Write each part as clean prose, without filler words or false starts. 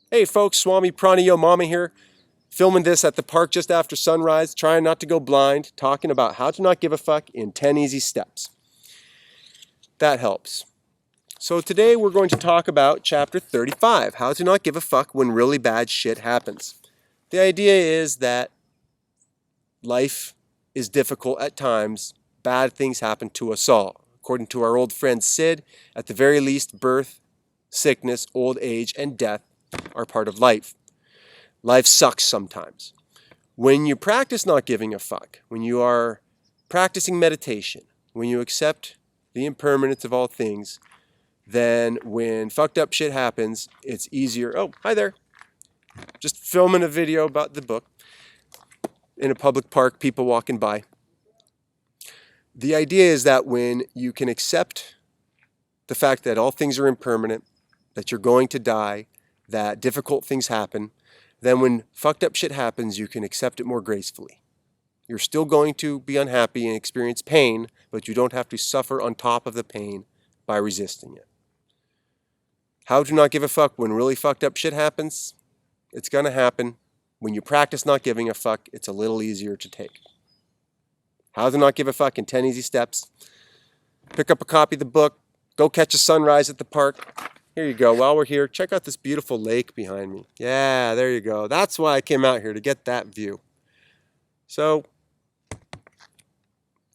Hey folks, Swami Praniyo Mama here, filming this at the park just after sunrise, trying not to go blind, talking about how to not give a fuck in 10 easy steps. That helps. So today we're going to talk about chapter 35, how to not give a fuck when really bad shit happens. The idea is that life is difficult at times, bad things happen to us all. According to our old friend Sid, at the very least, birth, sickness, old age, and death are part of life. Life sucks sometimes. When you practice not giving a fuck, when you are practicing meditation, when you accept the impermanence of all things, then when fucked up shit happens, it's easier. Oh, hi there. Just filming a video about the book in a public park, people walking by. The idea is that when you can accept the fact that all things are impermanent, that you're going to die, that difficult things happen, then when fucked up shit happens, you can accept it more gracefully. You're still going to be unhappy and experience pain, but you don't have to suffer on top of the pain by resisting it. How to not give a fuck when really fucked up shit happens? It's going to happen. When you practice not giving a fuck, it's a little easier to take. How to not give a fuck in 10 easy steps. Pick up a copy of the book. Go catch a sunrise at the park. Here you go. While we're here, check out this beautiful lake behind me. Yeah, there you go. That's why I came out here, to get that view. So,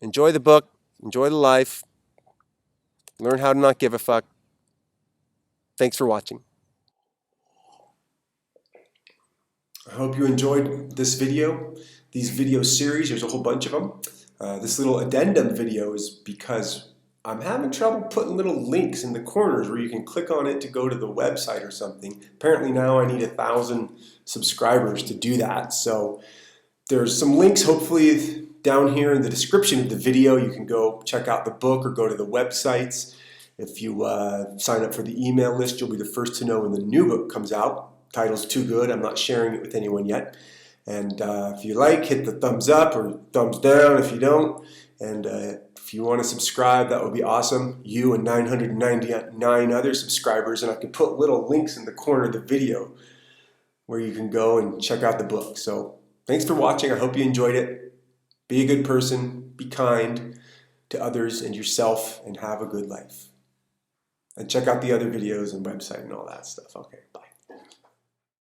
enjoy the book. Enjoy the life. Learn how to not give a fuck. Thanks for watching. I hope you enjoyed this video, these video series. There's a whole bunch of them. This little addendum video is because I'm having trouble putting little links in the corners where you can click on it to go to the website or something. Apparently now I need 1,000 subscribers to do that. So there's some links hopefully down here in the description of the video. You can go check out the book or go to the websites. If you sign up for the email list, you'll be the first to know when the new book comes out. Title's too good. I'm not sharing it with anyone yet. And if you like, hit the thumbs up or thumbs down if you don't. And if you want to subscribe, that would be awesome. You and 999 other subscribers. And I can put little links in the corner of the video where you can go and check out the book. So thanks for watching. I hope you enjoyed it. Be a good person. Be kind to others and yourself, and have a good life. And check out the other videos and website and all that stuff. Okay, bye.